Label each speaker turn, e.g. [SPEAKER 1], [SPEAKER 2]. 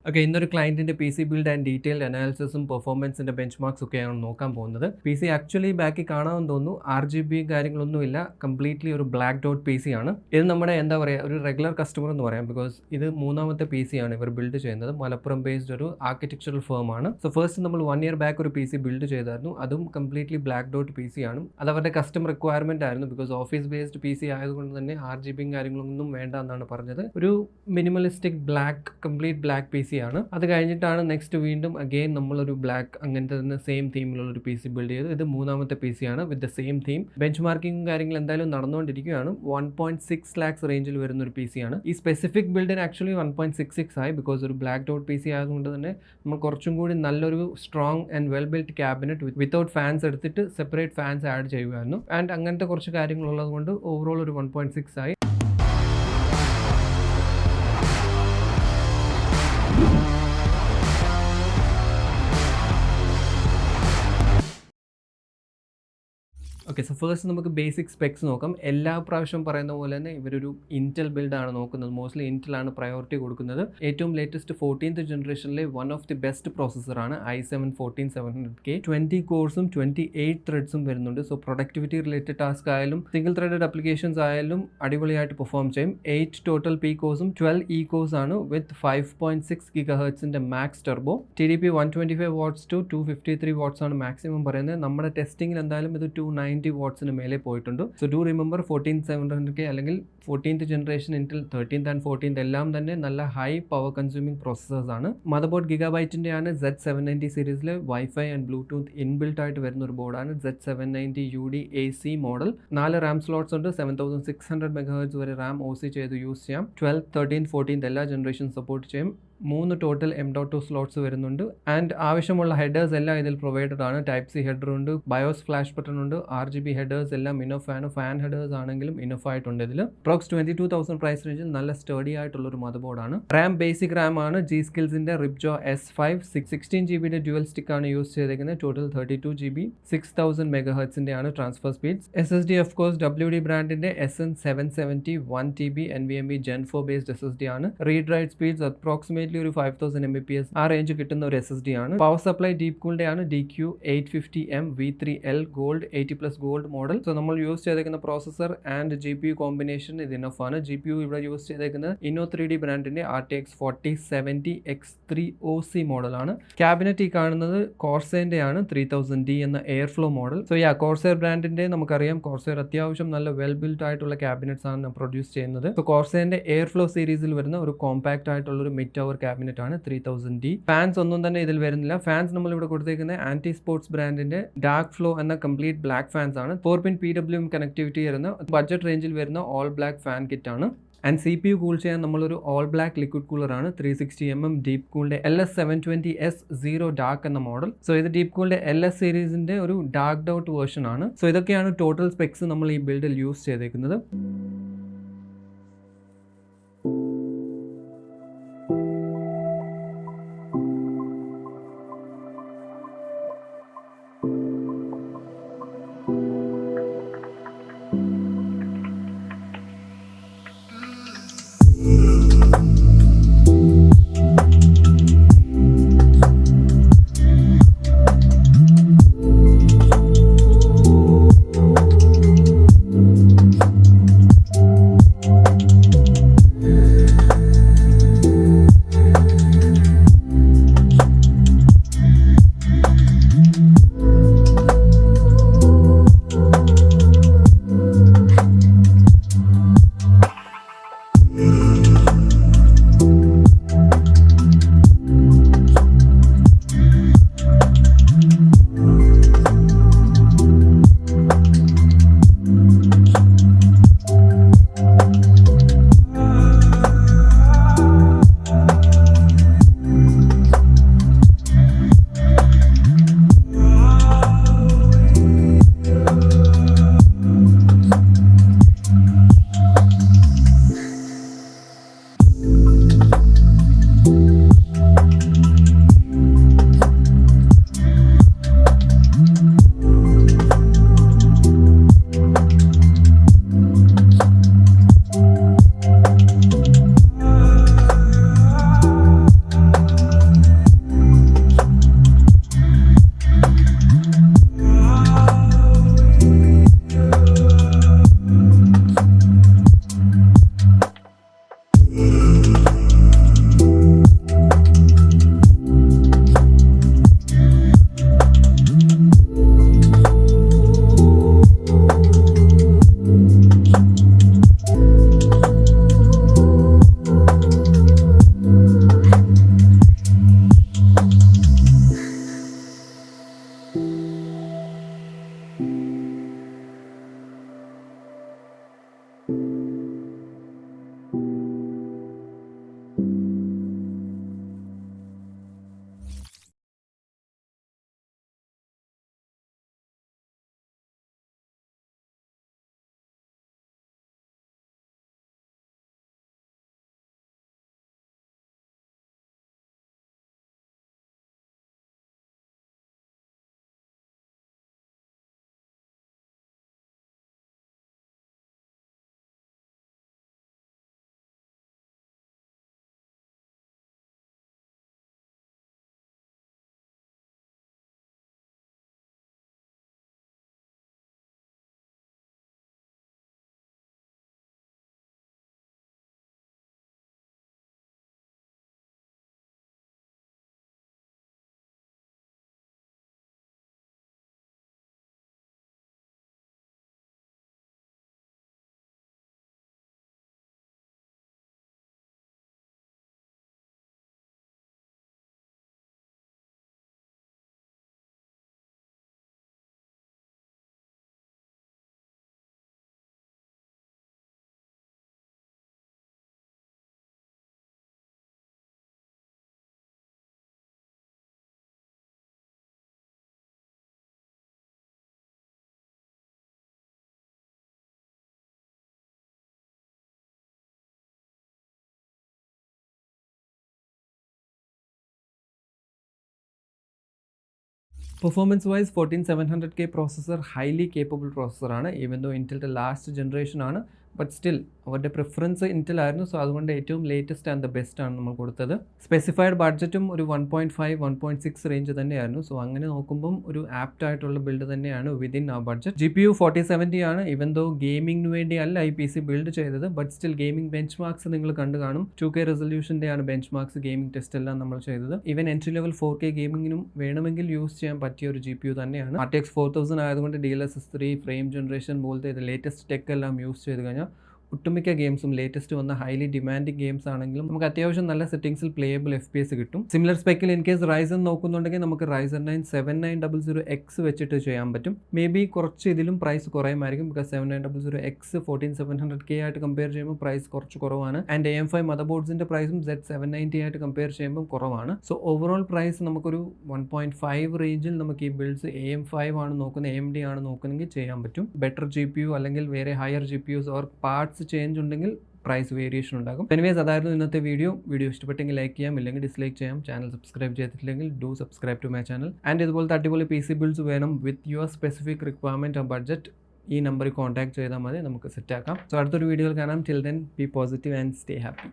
[SPEAKER 1] Okay, ഇന്നൊരു ക്ലയൻറ്റിൻ്റെ P C build and detailed അനാലിസിസും പെർഫോമൻസിൻ്റെ ബെഞ്ച് മാർക്സ് ഒക്കെയാണ് നോക്കാൻ പോകുന്നത്. പി സി ആക്ച്വലി ബാക്കിൽ കാണാമെന്ന് തോന്നുന്നു. RGB കാര്യങ്ങളൊന്നുമില്ല, കംപ്ലീറ്റ്ലി ഒരു ബ്ലാക്ക് ഡോട്ട് പി സി ആണ്. ഇത് നമ്മുടെ എന്താ പറയുക, ഒരു റെഗുലർ കസ്റ്റമർ എന്ന് പറയാം. ബിക്കോസ് ഇത് മൂന്നാമത്തെ പി സി ആണ് ഇവർ ബിൽഡ് ചെയ്യുന്നത്. മലപ്പുറം ബേസ്ഡ് ഒരു ആർക്കിടെക്ചറൽ ഫേം ആണ്. സോ ഫസ്റ്റ് നമ്മൾ 1 year ബാക്ക് ഒരു പി സി ബിൽഡ് ചെയ്തായിരുന്നു. അതും completely black dot P C ആണ്. അത് അവരുടെ കസ്റ്റമർ റിക്വയർമെൻറ്റ് ആയിരുന്നു. Because office based P C ആയതുകൊണ്ട് തന്നെ RGBയും കാര്യങ്ങളൊന്നും വേണ്ട എന്നാണ് പറഞ്ഞത്. ഒരു minimalistic black, complete black P C ആണ്. അത് കഴിഞ്ഞിട്ടാണ് നെക്സ്റ്റ് വീണ്ടും അഗെയിൻ നമ്മളൊരു ബ്ലാക്ക് അങ്ങനത്തെ തന്നെ സെയിം തീമിലുള്ള ഒരു പി സി ബിൽഡ് ചെയ്ത്. ഇത് മൂന്നാമത്തെ പി സി ആണ് with the same theme. Bench marking കാര്യങ്ങൾ എന്തായാലും നടന്നുകൊണ്ടിരിക്കുകയാണ്. 1.6 lakhs റേഞ്ചിൽ വരുന്ന ഒരു പി സി ആണ്. ഈ സ്പെസിഫിക് ബിൽഡിന് ആക്ച്വലി 1.66 ആയി. ബിക്കോസ് ഒരു ബ്ലാക്ക് ഡോട്ട് പി സി ആയതുകൊണ്ട് തന്നെ നമ്മൾ കുറച്ചും കൂടി നല്ലൊരു strong and well built cabinet without fans എടുത്തിട്ട് സെപ്പറേറ്റ് ഫാൻസ് ആഡ് ചെയ്യുമായിരുന്നു. ആൻഡ് അങ്ങനത്തെ കുറച്ച് കാര്യങ്ങളുള്ളത് കൊണ്ട് ഓവറോൾ ഒരു 1.6 ആയി. ഓക്കെ, സോ ഫസ്റ്റ് നമുക്ക് ബേസിക് സ്പെക്സ് നോക്കാം. എല്ലാ പ്രാവശ്യം പറയുന്ന പോലെ തന്നെ ഇവരൊരു ഇൻറ്റൽ ബിൽഡാണ് നോക്കുന്നത്. മോസ്റ്റ്ലി ഇൻറ്റലാണ് പ്രയോറിറ്റി കൊടുക്കുന്നത്. ഏറ്റവും ലേറ്റസ്റ്റ് 14th ജനറേഷനിലെ വൺ ഓഫ് ദി ബെസ്റ്റ് പ്രോസസ്സറാണ് i7-14700K. 20 കോഴ്സും 28 ത്രെഡ്സും വരുന്നുണ്ട്. സോ പ്രൊഡക്ടിവിറ്റി റിലേറ്റഡ് ടാസ്ക് ആയാലും സിംഗിൾ ത്രെഡഡ് അപ്ലിക്കേഷൻസ് ആയാലും അടിപൊളിയായിട്ട് പെർഫോം ചെയ്യും. 8 ടോട്ടൽ പി കോഴ്സും 12 ഇ കോഴ്സ് ആണ് with 5.6 GHz max turbo. TDP 125 watts to 253 watts ആണ് മാക്സിമം പറയുന്നത്. നമ്മുടെ ടെസ്റ്റിംഗിൽ എന്തായാലും ഇത് 290 വാട്ട്സിന് മേലെ പോയിട്ടുണ്ട്. സോ ഡു റിമെമ്പർ 14700K അല്ലെങ്കിൽ 14th generation Intel 13th and 14th എല്ലാം തന്നെ നല്ല ഹൈ പവർ കൺസ്യൂമിംഗ് പ്രോസസ്സേഴ്സ് ആണ്. മദർ ബോർഡ് ഗിഗാബൈറ്റിൻ്റെ ആണ്. Z790 സീരീസിലെ വൈഫൈ ആൻഡ് ബ്ലൂടൂത്ത് ഇൻബിൽട്ട് ആയിട്ട് വരുന്ന ഒരു ബോർഡാണ് Z790 UD AC model. 4 Ram slots ഉണ്ട്. 7600 MHz വരെ റാം OC ചെയ്ത് യൂസ് ചെയ്യാം. 12th, 13th, 14th എല്ലാ ജനറേഷൻ സപ്പോർട്ട് ചെയ്യും. 3 ടോട്ടൽ M.2 സ്ലോട്ട്സ് വരുന്നുണ്ട്. ആൻഡ് ആവശ്യമുള്ള ഹെഡേഴ്സ് എല്ലാം ഇതിൽ പ്രൊവൈഡഡ് ആണ്. ടൈപ്പ് സി ഹെഡർ ഉണ്ട്, ബയോസ് ഫ്ലാഷ് ബട്ടൺ ഉണ്ട്, RGB ഹെഡേഴ്സ് എല്ലാം ഇനഫ് ആണ്. ഫാൻ ഹെഡേഴ്സ് ആണെങ്കിലും ഇനഫ് ആയിട്ടുണ്ട്. ഇതിൽ പ്രോക്സ് 22,000 പ്രൈസ് റേഞ്ചിൽ നല്ല സ്റ്റഡി ആയിട്ടുള്ളൊരു മദർ ബോർഡാണ്. റാം ബേസിക് റാം ആണ്. G-Skillsന്റെ Ripjaw S5 16 GB dual stick ആണ് യൂസ് ചെയ്തേക്കുന്നത്. ടോട്ടൽ 32 GB, 6000 MHz ആണ് transfer speeds. SSD of course WD ബ്രാൻഡിന്റെ SN770 1 TB NVMe Gen 4 based SSD ആണ്. റീഡ് റൈറ്റ് സ്പീഡ്സ് അപ്രോക്സിമേറ്റ്ലി ഒരു 5000 Mbps ആ റേഞ്ച് കിട്ടുന്ന ഒരു SSD ആണ്. പവർ സപ്ലൈ ഡീപ് കൂളിന്റെ ആണ്. DQ850M V3L gold 80+ gold model. So നമ്മൾ യൂസ് ചെയ്തേക്കുന്ന പ്രോസസർ ആൻഡ് GPU കോമ്പിനേഷൻ ഇത് ഇനഫ് ആണ്. GPU ഇവിടെ യൂസ് ചെയ്തേക്കുന്നത് Inno3D ബ്രാൻഡിന്റെ RTX 4070 X3 OC മോഡൽ ആണ്. ക്യാബിനറ്റ് ഈ കാണുന്നത് കോർസൈറിന്റെ ആണ് 3000D എന്ന എയർഫ്ലോ മോഡൽ. സോ കോർസൈർ ബ്രാൻഡിന്റെ നമുക്കറിയാം, കോർസൈർ അത്യാവശ്യം നല്ല വെൽ ബിൽറ്റ് ആയിട്ടുള്ള ക്യാബിനറ്റ്സ് ആണ് പ്രൊഡ്യൂസ് ചെയ്യുന്നത്. സോ കോർസൈറിന്റെ എയർഫ്ലോ സീരീസിൽ വരുന്ന ഒരു കോമ്പാക്ട് ആയിട്ടുള്ള ഒരു മിഡ് ടവർ ക്യാബിനറ്റ് ആണ് 3000D. ഫാൻസ് ഒന്നും തന്നെ ഇതിൽ വരുന്നില്ല. ഫാൻസ് നമ്മൾ ഇവിടെ കൊടുത്തേക്കുന്ന ആന്റി സ്പോർട്സ് ബ്രാൻഡിന്റെ ഡാർക്ക് ഫ്ലോ എന്ന കംപ്ലീറ്റ് ബ്ലാക്ക് ഫാൻസ് ആണ്. 4-pin PWM കണക്ടിവിറ്റി വരുന്ന ബഡ്ജറ്റ് റേഞ്ചിൽ വരുന്ന ഓൾ ബ്ലാക്ക് ഫാൻ കിറ്റ് ആണ്. ആൻഡ് CPU കൂൾ ചെയ്യാൻ നമ്മളൊരു ഓൾ ബ്ലാക്ക് ലിക്വിഡ് കൂളർ ആണ്. 360mm ഡീപ് കൂളിന്റെ LS720S 0 ഡാർക്ക് എന്ന മോഡൽ. സോ ഇത് ഡീപ് കൂളിന്റെ LS സീരീസിന്റെ ഒരു ഡാർക്ക് ഔട്ട് വേർഷൻ ആണ്. സോ ഇതൊക്കെയാണ് ടോട്ടൽ സ്പെക്സ് നമ്മൾ ഈ ബിൽഡിൽ യൂസ് ചെയ്തേക്കുന്നത്. Performance wise 14700K processor highly capable പ്രോസസ്സറാണ്. ഈവൻ ദോ ഇന്റലിൻ്റെ ലാസ്റ്റ് ജനറേഷൻ ആണ്, ബട്ട് സ്റ്റിൽ അവരുടെ പ്രിഫറൻസ് ഇന്റൽ ആയിരുന്നു. സോ അതുകൊണ്ട് ഏറ്റവും ലേറ്റസ്റ്റ് ആൻഡ് ദ ബെസ്റ്റ് ആണ് നമ്മൾ കൊടുത്തത്. സ്പെസിഫൈഡ് ബഡ്ജറ്റും ഒരു 1.5 1.6 റേഞ്ച് തന്നെയായിരുന്നു. സോ അങ്ങനെ നോക്കുമ്പം ഒരു ആപ്റ്റ് ആയിട്ടുള്ള ബിൽഡ് തന്നെയാണ് വിതിൻ ആ ബഡ്ജറ്റ്. GPU 4070 ആണ്. ഈവൻ ദോ ഗെയിമിങ്ങിന് വേണ്ടി അല്ല ഈ PC ബിൽഡ് ചെയ്തത്, but still gaming bench marks നിങ്ങൾ കണ്ടു കാണും. 2K റെസൊല്യൂഷൻ്റെ ആണ് ബെഞ്ച് മാർക്സ് ഗെയിമിംഗ് ടെസ്റ്റ് എല്ലാം നമ്മൾ ചെയ്തത്. ഈവൻ എൻട്രി ലെവൽ 4K ഗെയിമിങ്ങിനും വേണമെങ്കിൽ യൂസ് ചെയ്യാൻ പറ്റിയ ഒരു GPU തന്നെയാണ്. RTX 4000 ആയതുകൊണ്ട് DLSS 3 ഫ്രെയിം ജനറേഷൻ പോലത്തെ ലേറ്റസ്റ്റ് ടെക് എല്ലാം യൂസ് ചെയ്ത് കഴിഞ്ഞാൽ ഒട്ടുമിക്ക ഗെയിംസും ലേറ്റസ്റ്റ് വന്ന ഹൈലി ഡിമാൻഡിങ് ഗെയിംസ് ആണെങ്കിലും നമുക്ക് അത്യാവശ്യം നല്ല സെറ്റിംഗ്സിൽ പ്ലേയബിൾ FPS കിട്ടും. സിമിലർ സ്പെക്കിൽ ഇൻ കേസ് റൈസൻ നോക്കുന്നുണ്ടെങ്കിൽ നമുക്ക് Ryzen 9 7900X വെച്ചിട്ട് ചെയ്യാൻ പറ്റും. മേ ബി കുറച്ച് ഇതിലും പ്രൈസ് കുറയുമായിരിക്കും, ബിക്കോസ് 7900X 14700K ആയിട്ട് കമ്പയർ ചെയ്യുമ്പോൾ പ്രൈസ് കുറച്ച് കുറവാണ്. ആൻഡ് AM5 മദർ ബോർഡ്സിൻ്റെ പ്രൈസും Z790 ആയിട്ട് കമ്പയർ ചെയ്യുമ്പോൾ കുറവാണ്. സോ ഓവറോൾ പ്രൈസ് നമുക്കൊരു 1.5 റേഞ്ചിൽ നമുക്ക് ഈ ബിൽഡ്സ് AM5 ആണ് നോക്കുന്നത്, AMD ആണ് നോക്കുന്നതെങ്കിൽ ചെയ്യാൻ പറ്റും. ബെറ്റർ GPU അല്ലെങ്കിൽ വേറെ higher GPUs or parts change ഉണ്ടെങ്കിൽ പ്രൈസ് വേരിയേഷൻ ഉണ്ടാകും. എനിവേസ് അതായിരുന്നു ഇന്നത്തെ വീഡിയോ ഇഷ്ടപ്പെട്ടെങ്കിൽ ലൈക്ക് ചെയ്യാം, ഇല്ലെങ്കിൽ ഡിസ്ലൈക്ക് ചെയ്യാം. ചാനൽ സബ്സ്ക്രൈബ് ചെയ്തിട്ടില്ലെങ്കിൽ do subscribe to my channel. And ഇതുപോലത്തെ അടിപൊളി PC ബിൽഡ്സ് വേണം വിത്ത് യുവർ സ്പെസിഫിക് റിക്വയർമെൻറ്റ് ആ ബഡ്ജറ്റ്, ഈ നമ്പറിൽ കോൺടാക്ട് ചെയ്താൽ മതി, നമുക്ക് സെറ്റ് ആക്കാം. സോ അടുത്തൊരു വീഡിയോയിൽ കാണാം. Till then B positive and stay happy.